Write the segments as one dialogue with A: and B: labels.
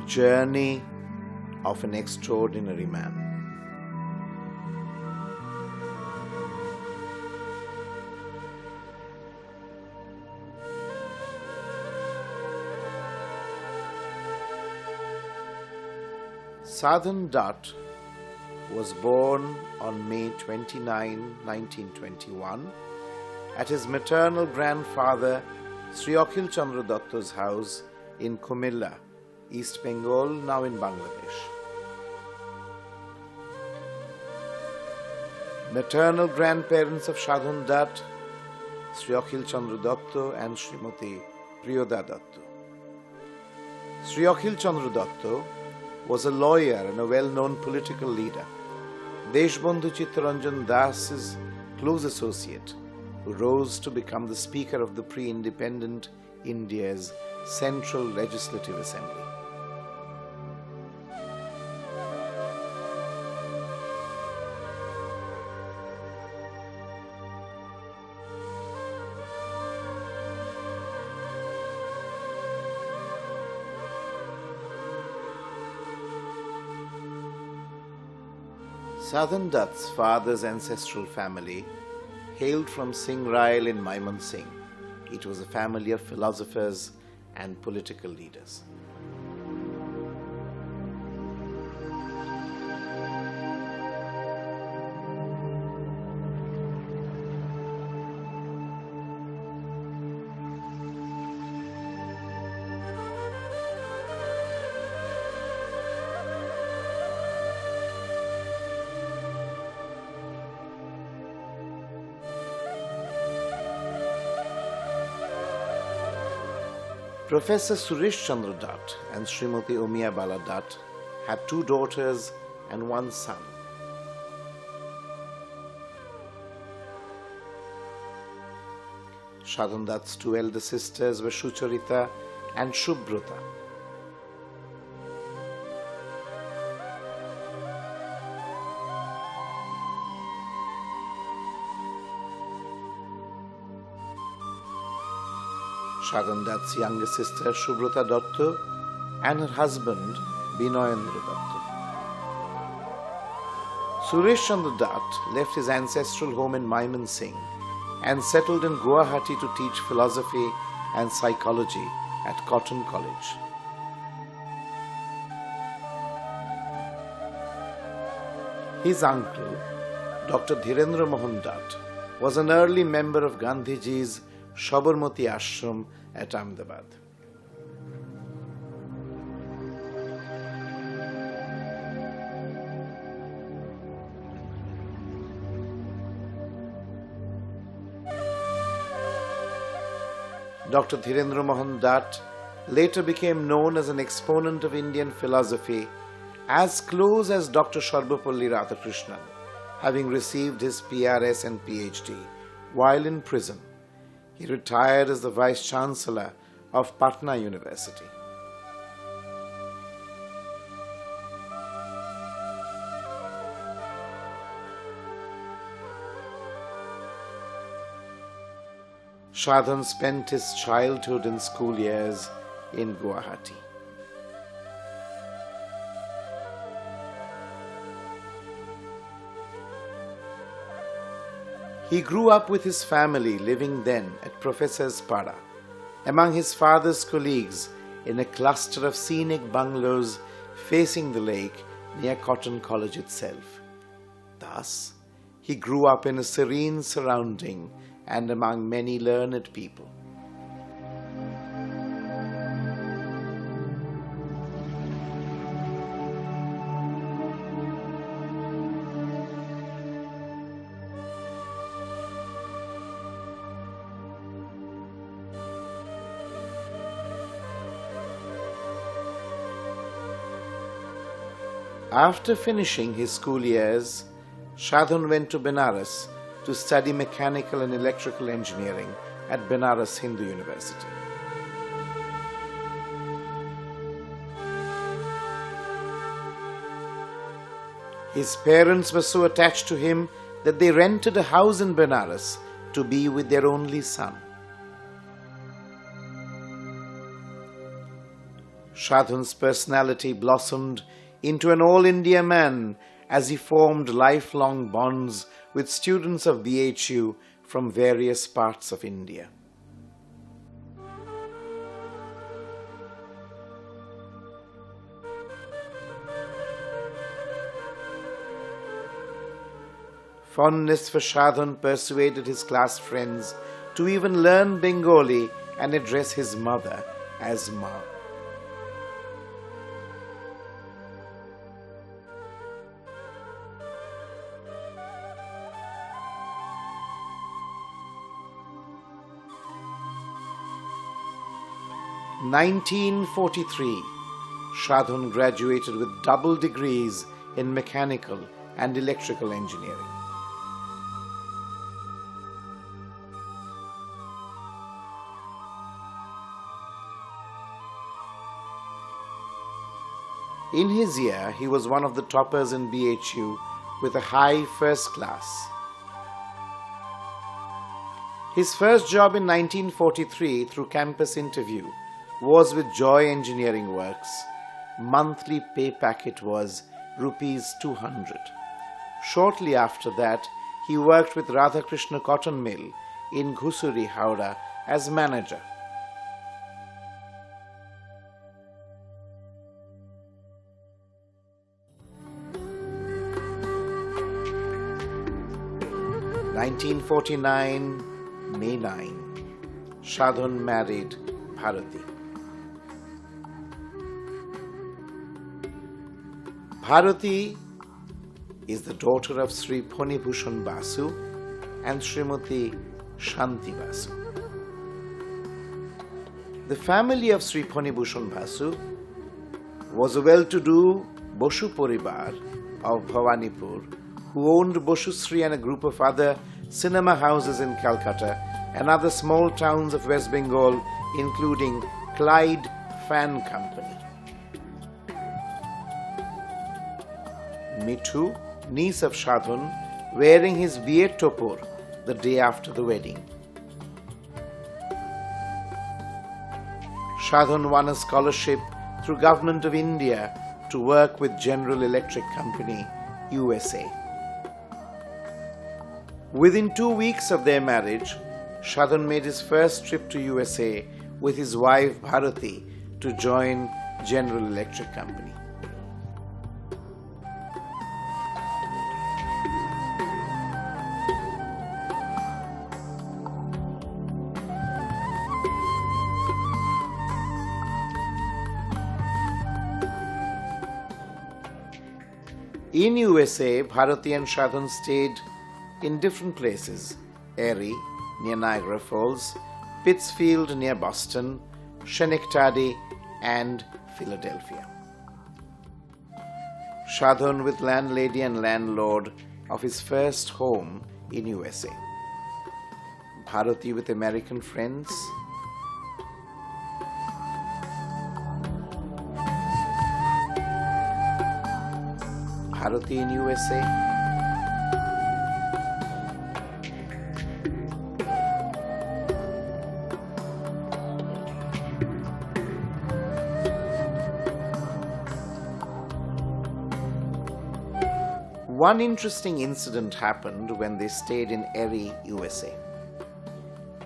A: journey of an extraordinary man. Sadhan Dutt was born on May 29, 1921 at his maternal grandfather Sri Akhil Chandra Datta's house in Kumilla, East Bengal, now in Bangladesh. Maternal grandparents of Sadhan Dutt, Sri Akhil Chandra Datta and Srimati Priyoda Datta. Sri Akhil Chandra Datta was a lawyer and a well-known political leader, Deshbandhu Chittaranjan Das's close associate, who rose to become the Speaker of the pre-independent India's Central Legislative Assembly. Sadhan Dutt's father's ancestral family hailed from Singrail in Mymensingh. It was a family of philosophers and political leaders. Professor Suresh Chandra Dutt and Srimati Amiyabala Dutt had 2 daughters and 1 son. Sadhan Dutt's 2 elder sisters were Sucharita and Shubhrata. Sadhan Dutt's younger sister Shubhrata Datta and her husband Binoyendra Datta. Suresh Chandra Dutt left his ancestral home in Mymensingh and settled in Guwahati to teach philosophy and psychology at Cotton College. His uncle, Dr. Dhirendra Mohan Dutt, was an early member of Gandhiji's Sabarmati Ashram at Ahmedabad. Dr. Dhirendra Mohan Dutt later became known as an exponent of Indian philosophy, as close as Dr. Sarvapalli Radhakrishnan, having received his PRS and PhD while in prison. He retired as the Vice Chancellor of Patna University. Sadhan spent his childhood and school years in Guwahati. He grew up with his family living then at Professor's Pada, among his father's colleagues in a cluster of scenic bungalows facing the lake near Cotton College itself. Thus, he grew up in a serene surrounding and among many learned people. After finishing his school years, Sadhan went to Benares to study mechanical and electrical engineering at Benares Hindu University. His parents were so attached to him that they rented a house in Benares to be with their only son. Sadhan's personality blossomed into an all-India man as he formed lifelong bonds with students of BHU from various parts of India. Fondness for Sadhan persuaded his class friends to even learn Bengali and address his mother as Ma. In 1943, Sadhan graduated with double degrees in mechanical and electrical engineering. In his year, he was one of the toppers in BHU with a high first class. His first job in 1943 through campus interview was with Joy Engineering Works. Monthly pay packet was rupees 200. Shortly after that, he worked with Radhakrishna Cotton Mill in Ghusuri, Howrah as manager. In 1949, May 9, Sadhan married Bharati. Bharati is the daughter of Sri Phonibhushan Basu and Srimati Shanti Basu. The family of Sri Phonibhushan Basu was a well-to-do Bosu Poribar of Bhawanipur who owned Boshusri and a group of other cinema houses in Calcutta and other small towns of West Bengal, including Clyde Fan Company. Mithu, niece of Sadhan, wearing his BA topor the day after the wedding. Sadhan won a scholarship through Government of India to work with General Electric Company, USA. Within 2 weeks of their marriage, Sadhan made his first trip to USA with his wife Bharati to join General Electric Company. In USA, Bharati and Sadhan stayed in different places: Erie, near Niagara Falls, Pittsfield, near Boston, Schenectady, and Philadelphia. Sadhan with landlady and landlord of his first home in USA. Bharati with American friends. Bharati in USA. One interesting incident happened when they stayed in Erie, USA.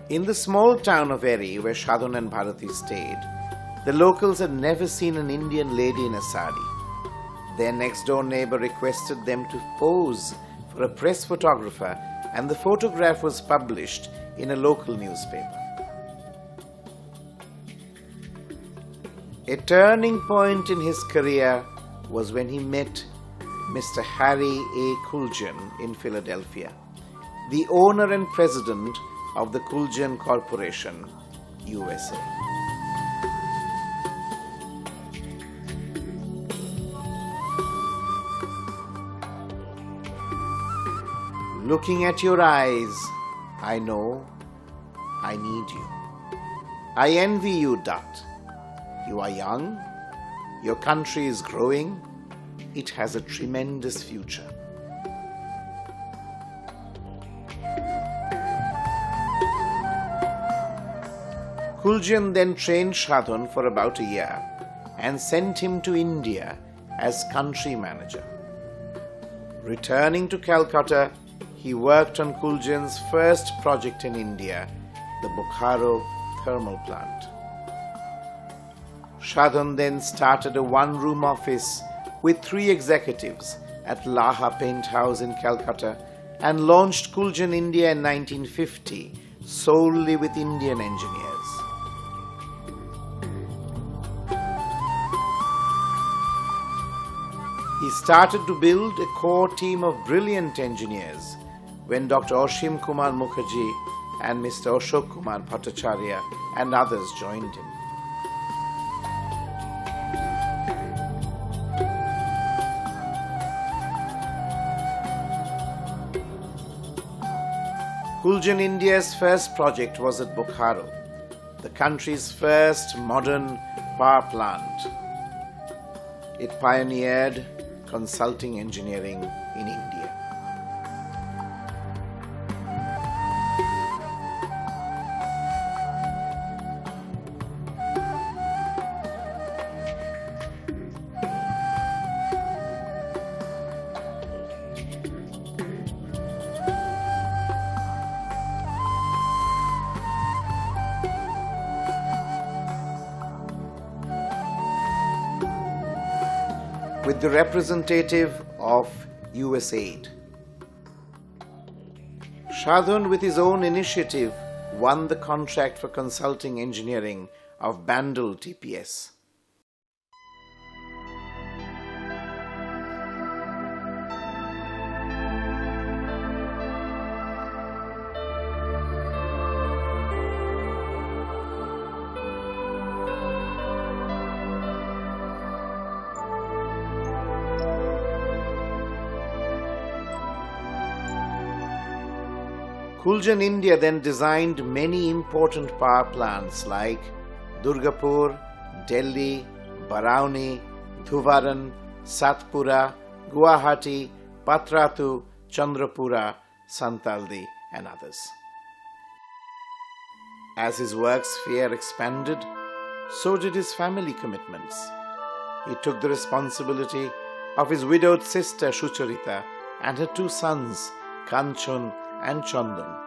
A: In the small town of Erie, where Sadhan and Bharati stayed, the locals had never seen an Indian lady in a sari. Their next-door neighbor requested them to pose for a press photographer, and the photograph was published in a local newspaper. A turning point in his career was when he met Mr. Harry A. Kuljan in Philadelphia, the owner and president of the Kuljan Corporation, USA. Looking at your eyes, I know I need you. I envy you, Dutt. You are young, your country is growing, it has a tremendous future. Kuljan then trained Sadhan for about a year and sent him to India as country manager. Returning to Calcutta, he worked on Kuljan's first project in India, the Bokaro thermal plant. Sadhan then started a one-room office with 3 executives at Laha Paint House in Calcutta and launched Kuljan India in 1950 solely with Indian engineers. He started to build a core team of brilliant engineers when Dr. Oshim Kumar Mukherjee and Mr. Ashok Kumar Bhattacharya and others joined him. Kuljan India's first project was at Bokaro, the country's first modern power plant. It pioneered consulting engineering in India. With the representative of USAID. Sadhan, with his own initiative, won the contract for consulting engineering of Bandel TPS. Kuljan India then designed many important power plants like Durgapur, Delhi, Barauni, Dhuvaran, Satpura, Guwahati, Patratu, Chandrapura, Santaldi and others. As his work sphere expanded, so did his family commitments. He took the responsibility of his widowed sister Shucharita and her 2 sons, Kanchon and Chandan.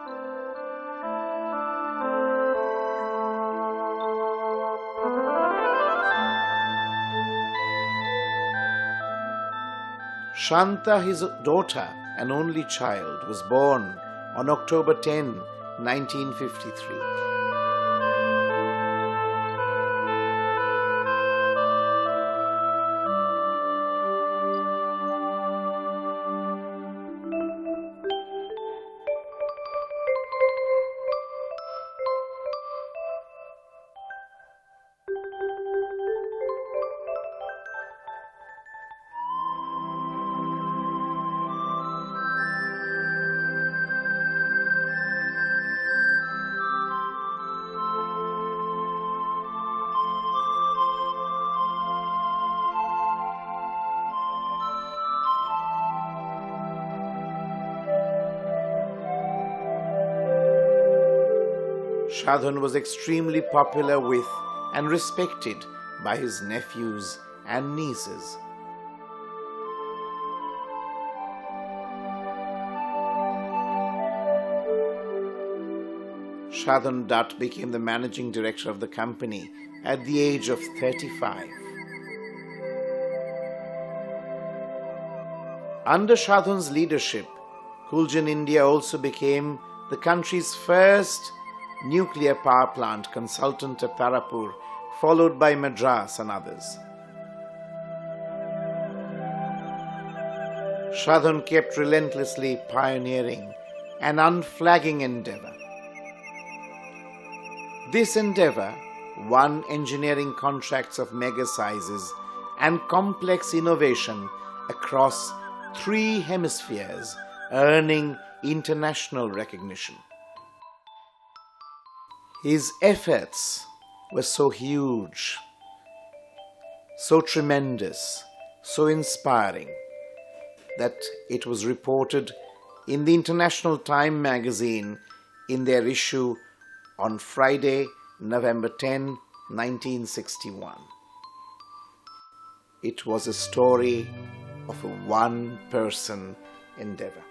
A: Shanta, his daughter and only child, was born on October 10, 1953. Sadhan was extremely popular with and respected by his nephews and nieces. Sadhan Dutt became the managing director of the company at the age of 35. Under Sadhan's leadership, Kuljan India also became the country's first nuclear power plant consultant at Tarapur, followed by Madras and others. Sadhan kept relentlessly pioneering an unflagging endeavor. This endeavor won engineering contracts of mega sizes and complex innovation across 3 hemispheres, earning international recognition. His efforts were so huge, so tremendous, so inspiring that it was reported in the International Time magazine in their issue on Friday, November 10, 1961. It was a story of a one-person endeavor.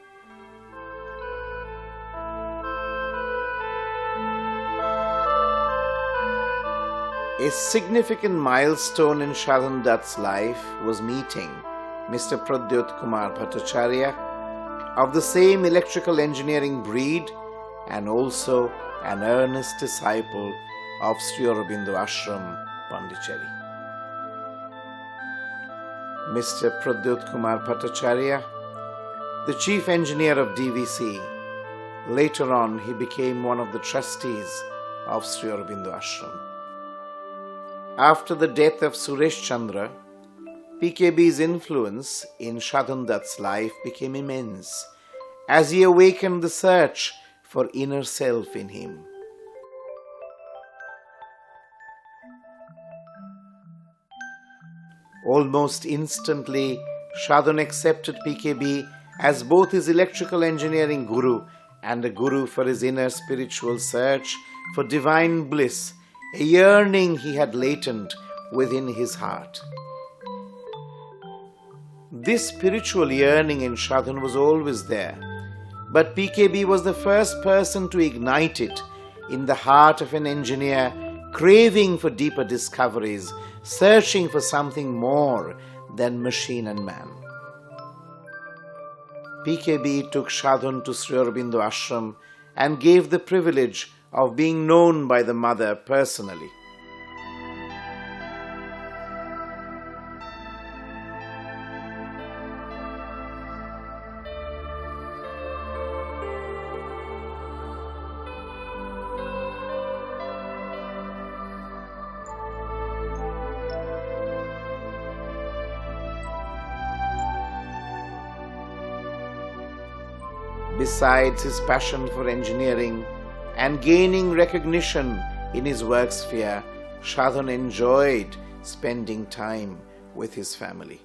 A: A significant milestone in Sadhan Dutt's life was meeting Mr. Pradyut Kumar Bhattacharya, of the same electrical engineering breed and also an earnest disciple of Sri Aurobindo Ashram, Pondicherry. Mr. Pradyut Kumar Bhattacharya, the chief engineer of DVC, later on he became one of the trustees of Sri Aurobindo Ashram. After the death of Suresh Chandra, PKB's influence in Sadhan Dutt's life became immense as he awakened the search for inner self in him. Almost instantly, Sadhan accepted PKB as both his electrical engineering guru and a guru for his inner spiritual search for divine bliss, a yearning he had latent within his heart. This spiritual yearning in Sadhan was always there, but PKB was the first person to ignite it in the heart of an engineer craving for deeper discoveries, searching for something more than machine and man. PKB took Sadhan to Sri Aurobindo Ashram and gave the privilege of being known by the mother personally. Besides his passion for engineering and gaining recognition in his work sphere, Sadhan enjoyed spending time with his family.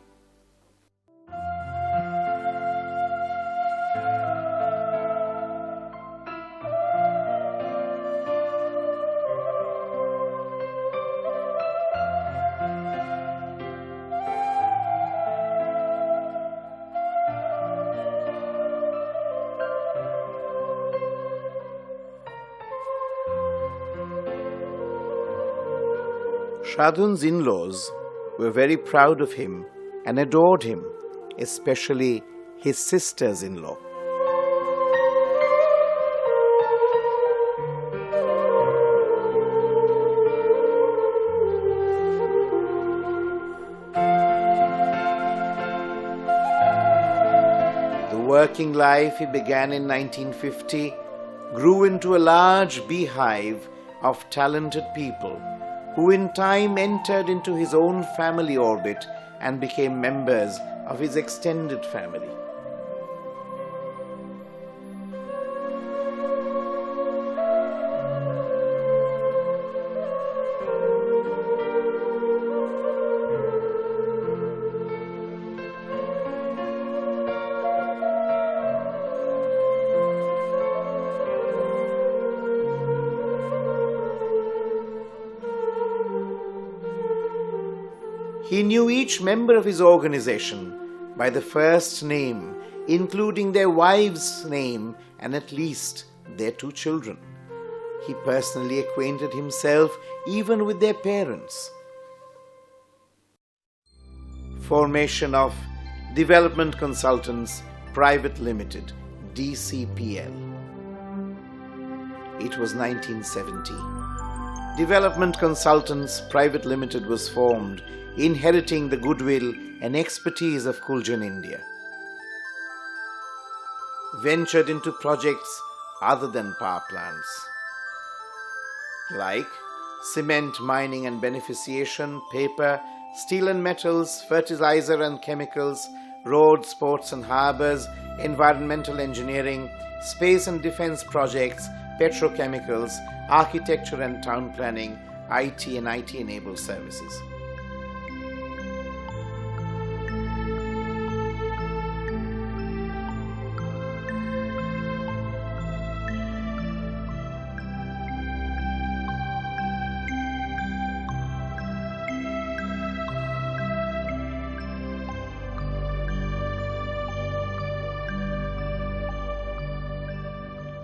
A: Sadhan's in-laws were very proud of him and adored him, especially his sisters-in-law. The working life he began in 1950 grew into a large beehive of talented people who in time entered into his own family orbit and became members of his extended family. He knew each member of his organization by the first name, including their wife's name and at least their 2 children. He personally acquainted himself even with their parents. Formation of Development Consultants Private Limited, DCPL. It was 1970. Development Consultants Private Limited was formed, inheriting the goodwill and expertise of Kuljan India. Ventured into projects other than power plants, like cement mining and beneficiation, paper, steel and metals, fertilizer and chemicals, roads, ports and harbors, environmental engineering, space and defense projects, petrochemicals, architecture and town planning, IT and IT-enabled services.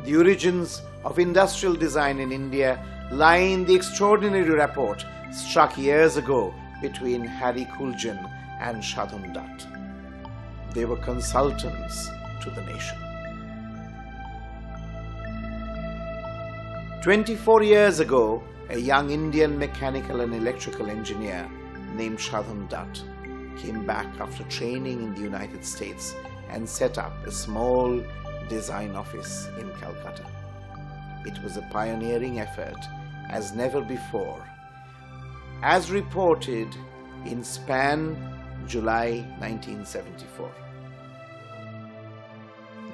A: The origins of industrial design in India lie in the extraordinary rapport struck years ago between Harry Kuljan and Sadhan Dutt. They were consultants to the nation. 24 years ago, a young Indian mechanical and electrical engineer named Sadhan Dutt came back after training in the United States and set up a small design office in Calcutta. It was a pioneering effort as never before, as reported in Span, July 1974.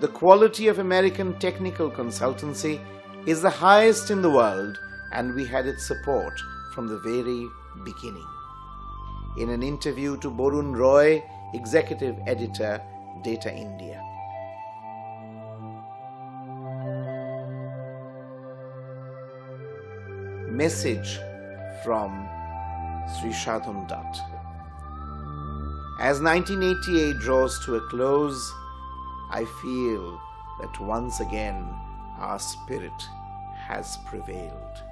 A: The quality of American technical consultancy is the highest in the world, and we had its support from the very beginning. In an interview to Borun Roy, Executive Editor, Data India. Message from Sri Sadhan Dutt. As 1988 draws to a close, I feel that once again our spirit has prevailed.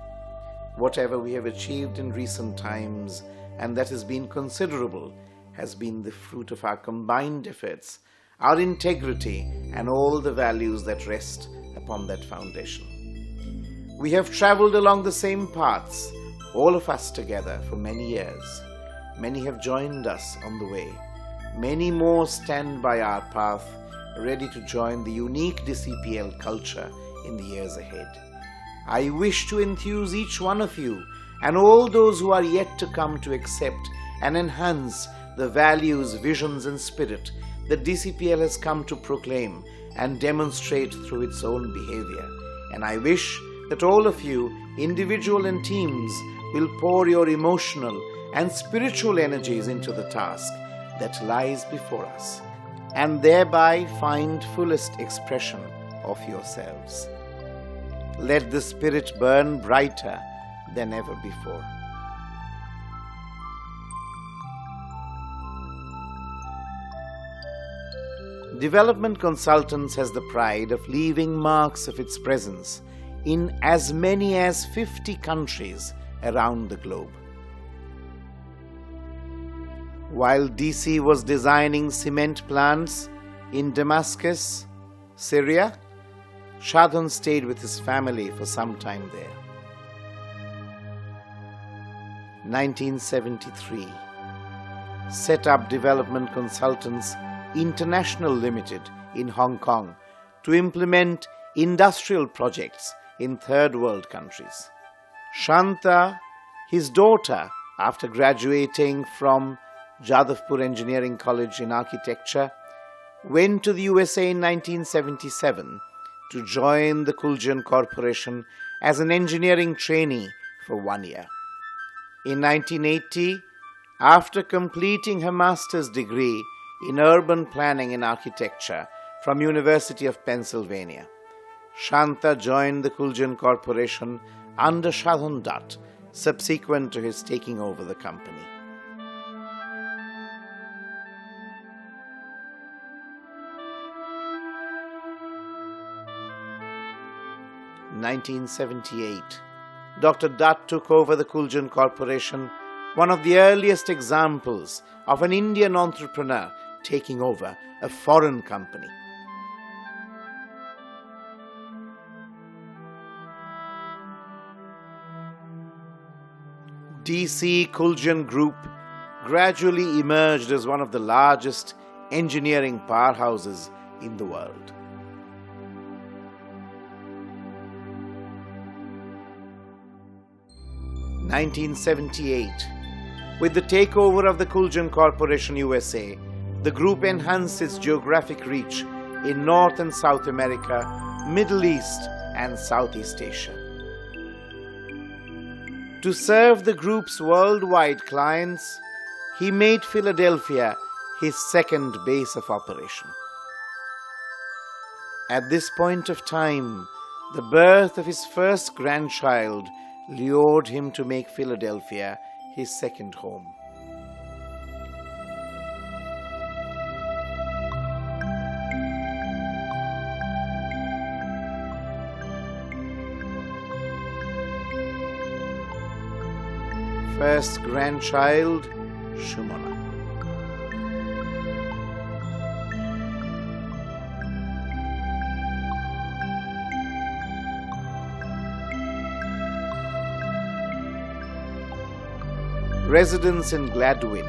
A: Whatever we have achieved in recent times, and that has been considerable, has been the fruit of our combined efforts, our integrity, and all the values that rest upon that foundation. We have traveled along the same paths, all of us together, for many years. Many have joined us on the way. Many more stand by our path, ready to join the unique DCPL culture in the years ahead. I wish to enthuse each one of you and all those who are yet to come to accept and enhance the values, visions, and spirit that DCPL has come to proclaim and demonstrate through its own behavior. And I wish that all of you, individual and teams, will pour your emotional and spiritual energies into the task that lies before us, and thereby find fullest expression of yourselves. Let the spirit burn brighter than ever before. Development Consultants has the pride of leaving marks of its presence in as many as 50 countries around the globe. While DC was designing cement plants in Damascus, Syria, Sadhan stayed with his family for some time there. 1973, set up Development Consultants International Limited in Hong Kong to implement industrial projects in third world countries. Shanta, his daughter, after graduating from Jadavpur Engineering College in Architecture, went to the USA in 1977 to join the Kuljan Corporation as an engineering trainee for 1 year. In 1980, after completing her master's degree in urban planning and architecture from University of Pennsylvania, Shanta joined the Kuljan Corporation under Sadhan Dutt, subsequent to his taking over the company. In 1978, Dr. Dutt took over the Kuljan Corporation, one of the earliest examples of an Indian entrepreneur taking over a foreign company. DC Kuljan Group gradually emerged as one of the largest engineering powerhouses in the world. In 1978, with the takeover of the Kuljan Corporation USA, the group enhanced its geographic reach in North and South America, Middle East, and Southeast Asia. To serve the group's worldwide clients, he made Philadelphia his second base of operation. At this point of time, the birth of his first grandchild lured him to make Philadelphia his second home. first grandchild, Shumona. Residence in Gladwin.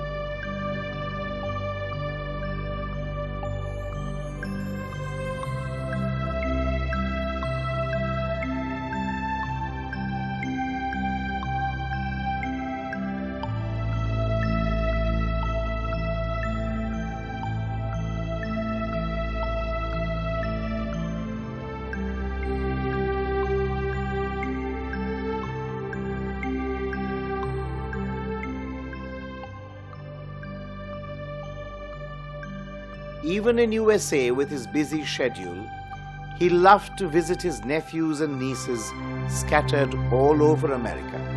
A: Even in USA with his busy schedule, he loved to visit his nephews and nieces scattered all over America.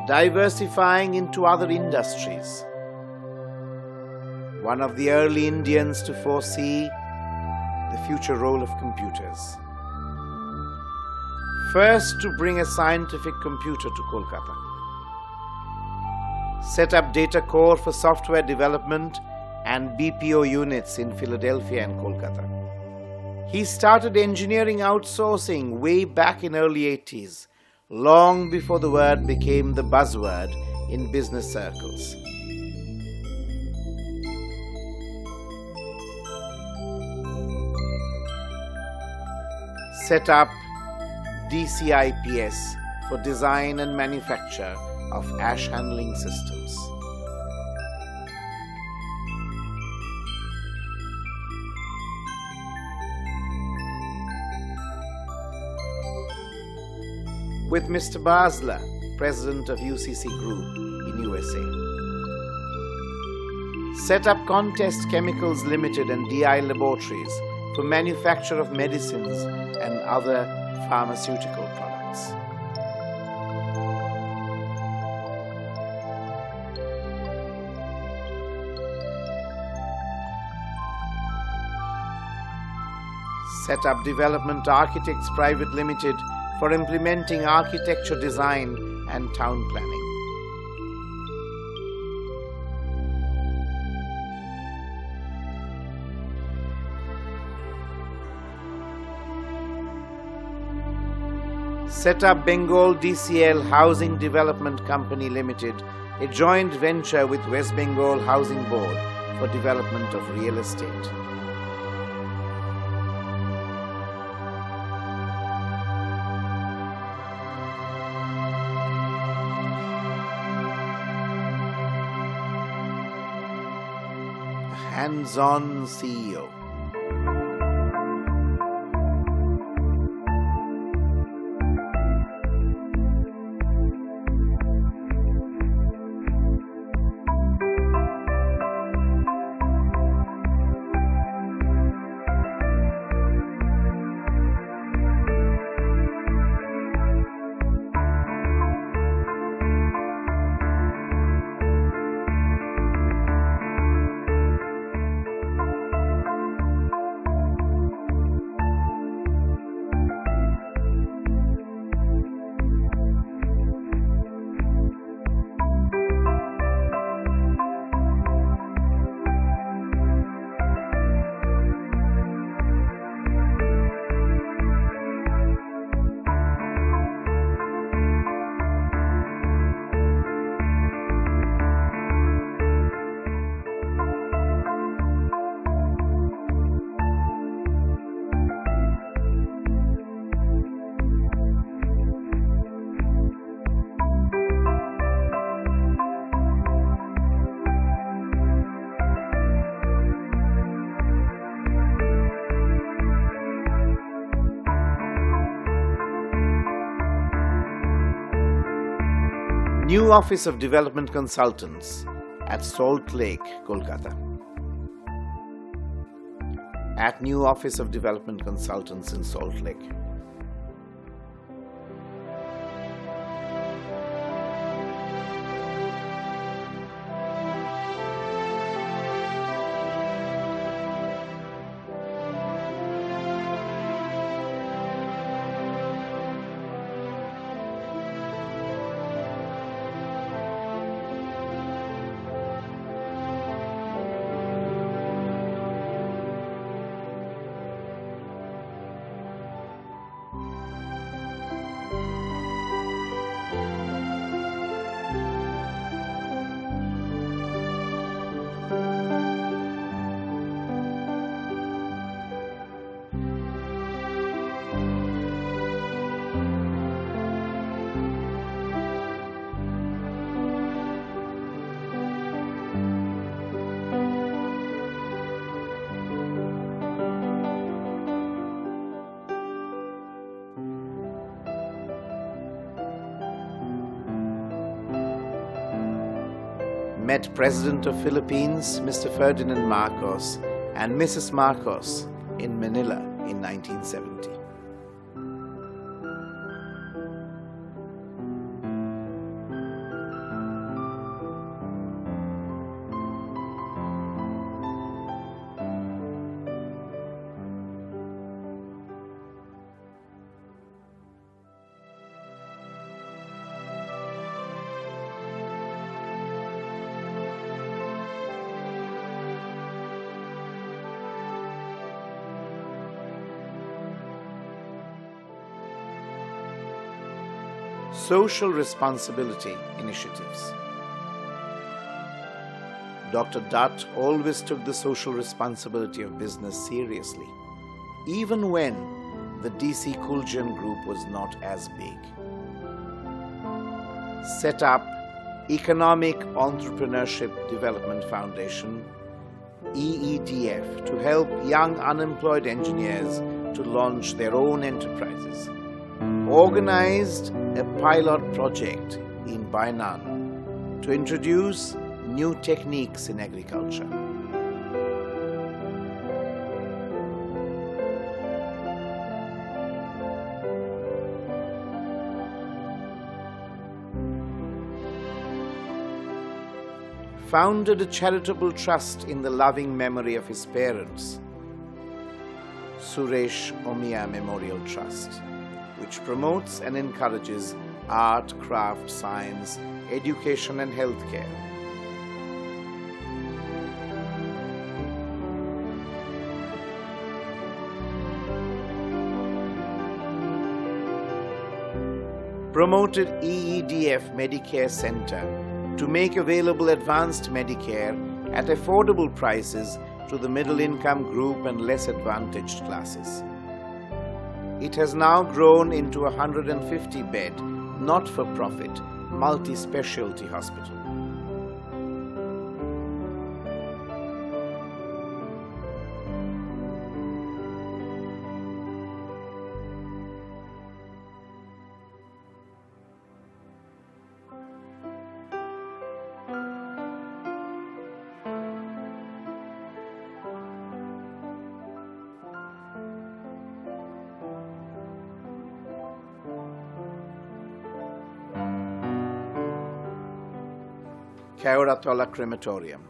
A: Diversifying into other industries. One of the early Indians to foresee the future role of computers. First to bring a scientific computer to Kolkata. Set up data core for software development and BPO units in Philadelphia and Kolkata. He started engineering outsourcing way back in early 80s. Long before the word became the buzzword in business circles. Set up DCIPS for design and manufacture of ash handling systems. With Mr. Basler, president of UCC Group in USA. Set up Contest Chemicals Limited and DI Laboratories for manufacture of medicines and other pharmaceutical products. Set up Development Architects Private Limited for implementing architecture design and town planning. Set up Bengal DCL Housing Development Company Limited, a joint venture with West Bengal Housing Board for development of real estate. Hands-on CEO. New Office of Development Consultants at Salt Lake, Kolkata. At New Office of Development Consultants in Salt Lake. met President of Philippines, Mr. Ferdinand Marcos, and Mrs. Marcos in Manila in 1970. Social responsibility initiatives. Dr. Dutt always took the social responsibility of business seriously, even when the DC Kuljan group was not as big. Set up Economic Entrepreneurship Development Foundation, EEDF, to help young unemployed engineers to launch their own enterprises. Organized a pilot project in Bainan to introduce new techniques in agriculture. Founded a charitable trust in the loving memory of his parents, Suresh Amiya Memorial Trust, which promotes and encourages art, craft, science, education and healthcare. Promoted EEDF Medicare Center to make available advanced Medicare at affordable prices to the middle-income group and less advantaged classes. It has now grown into a 150-bed, not-for-profit, multi-specialty hospital. Kauratola Crematorium.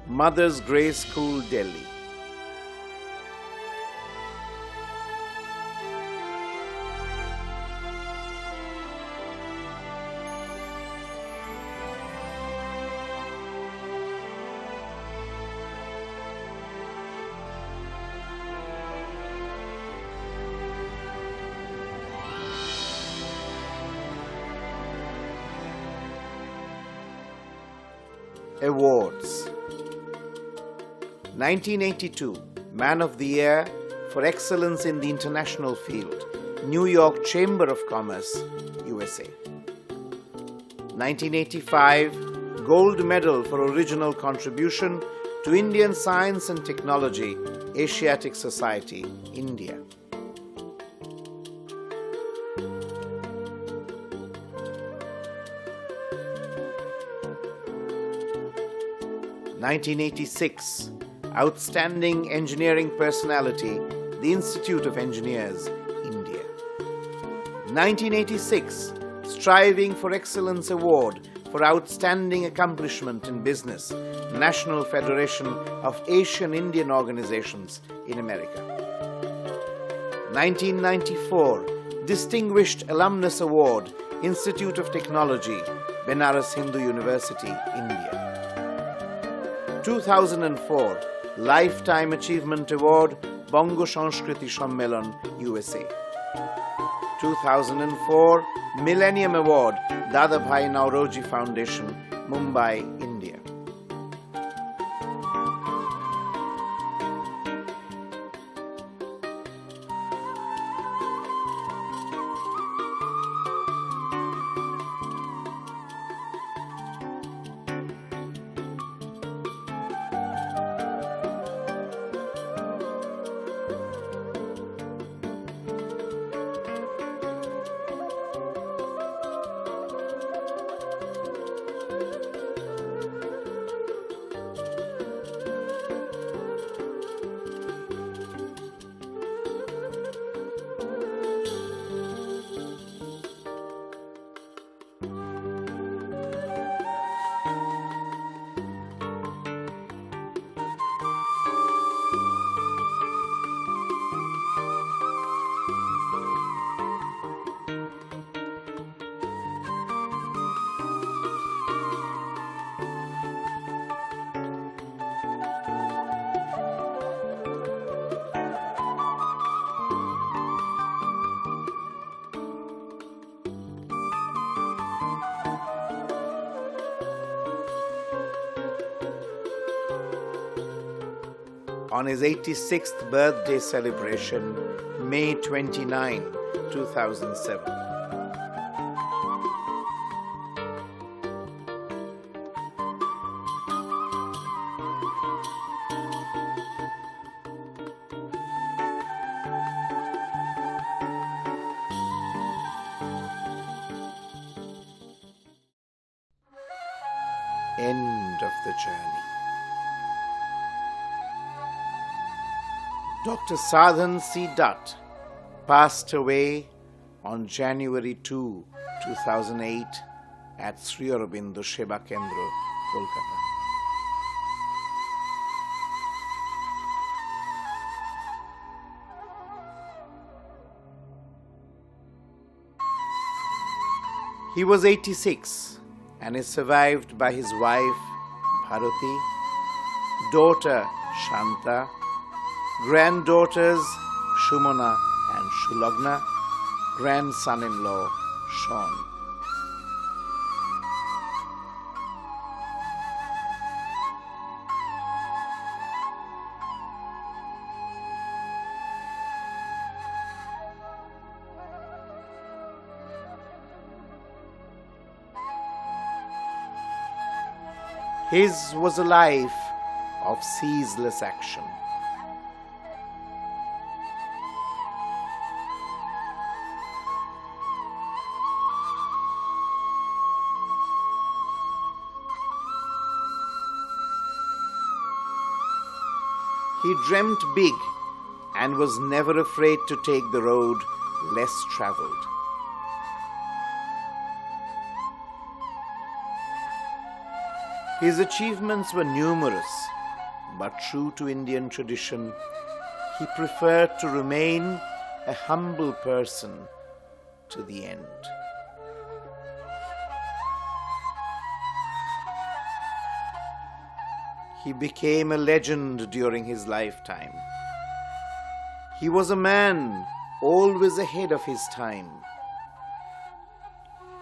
A: Mother's Grace School, Delhi. Awards. 1982, Man of the Year for Excellence in the International Field, New York Chamber of Commerce, USA. 1985, Gold Medal for Original Contribution to Indian Science and Technology, Asiatic Society, India. (1986) Outstanding Engineering Personality, the Institute of Engineers, India. 1986, Striving for Excellence Award for for outstanding accomplishment in business, National Federation of Asian Indian Organizations in America. 1994, Distinguished Alumnus Award, Institute of Technology, Benares Hindu University, India. 2004, Lifetime Achievement Award, Bongo Sanskriti Sammelan, USA. 2004, Millennium Award, Dadabhai Nauroji Foundation, Mumbai, India. On his 86th birthday celebration, May 29, 2007. End of the journey. Dr. Sadhan C. Dutt passed away on January 2, 2008 at Sri Aurobindo Sheba Kendra, Kolkata. He was 86 and is survived by his wife Bharati, daughter Shanta, granddaughters Shumana and Shulagna, grandson-in-law Sean. His was a life of ceaseless action. He dreamt big and was never afraid to take the road less traveled. His achievements were numerous, but true to Indian tradition, he preferred to remain a humble person to the end. He became a legend during his lifetime. He was a man always ahead of his time.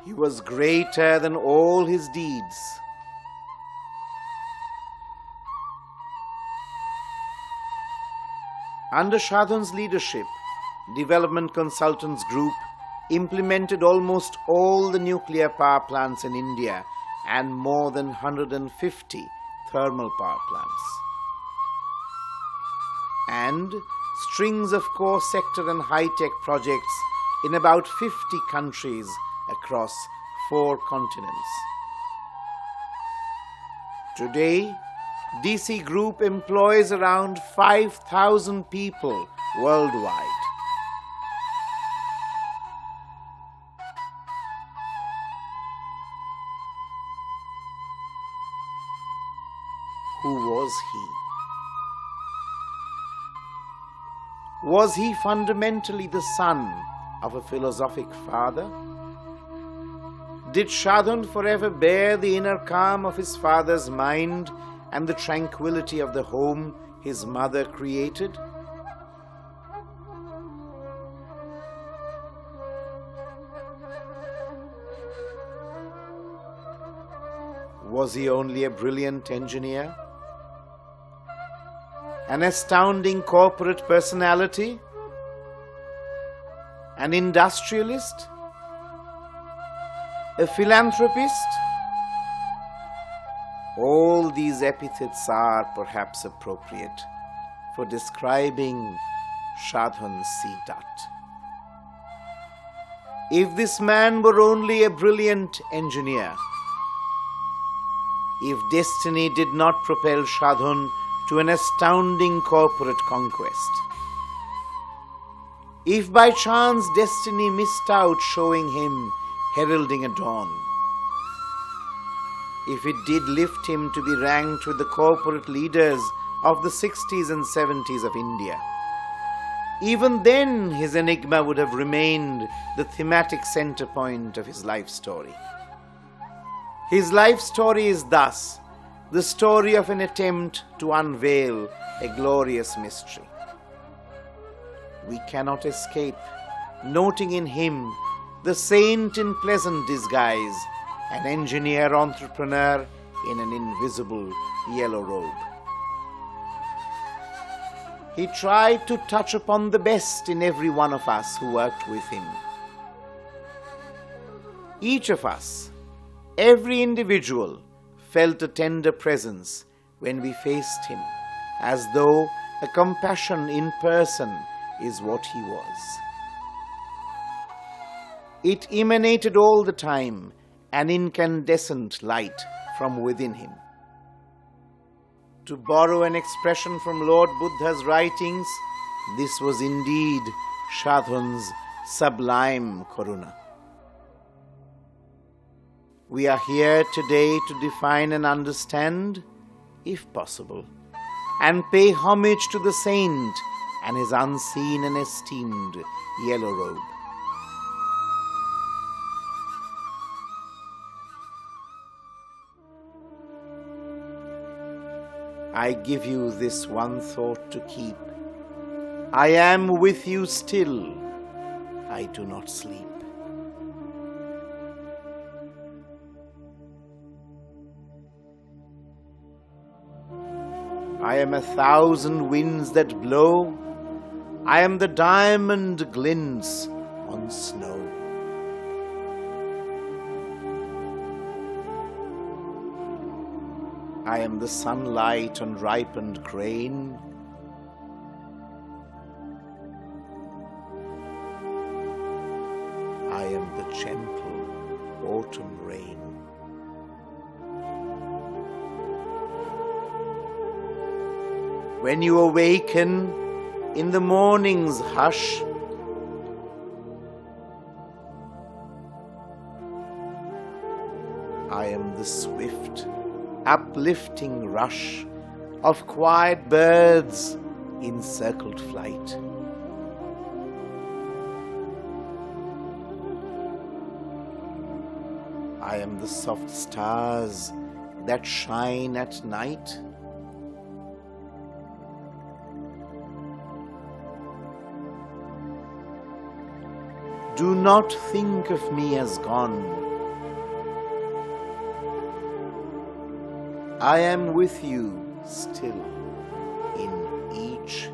A: He was greater than all his deeds. Under Sadhan's leadership, Development Consultants Group implemented almost all the nuclear power plants in India and more than 150 thermal power plants. And strings of core sector and high-tech projects in about 50 countries across 4 continents. Today, DC Group employs around 5,000 people worldwide. he? Was he fundamentally the son of a philosophic father? Did Sadhan forever bear the inner calm of his father's mind and the tranquility of the home his mother created? Was he only a brilliant engineer? An astounding corporate personality? An industrialist? A philanthropist? All these epithets are perhaps appropriate for describing Sadhan C. Dutt. If this man were only a brilliant engineer, if destiny did not propel Sadhan to an astounding corporate conquest, if by chance destiny missed out showing him heralding a dawn, if it did lift him to be ranked with the corporate leaders of the 60s and 70s of India, even then his enigma would have remained the thematic center point of his life story. His life story is thus the story of an attempt to unveil a glorious mystery. We cannot escape noting in him the saint in pleasant disguise, an engineer entrepreneur in an invisible yellow robe. He tried to touch upon the best in every one of us who worked with him. Each of us, every individual, felt a tender presence when we faced him, as though a compassion in person is what he was. It emanated all the time, an incandescent light from within him. To borrow an expression from Lord Buddha's writings, this was indeed Sadhan's sublime karuna. We are here today to define and understand, if possible, and pay homage to the saint and his unseen and esteemed yellow robe. I give you this one thought to keep. I am with you still. I do not sleep. I am 1,000 winds that blow. I am the diamond glints on snow. I am the sunlight on ripened grain. I am the gentle autumn rain. When you awaken in the morning's hush, I am the swift, uplifting rush of quiet birds in circled flight. I am the soft stars that shine at night. Do not think of me as gone. I am with you still in each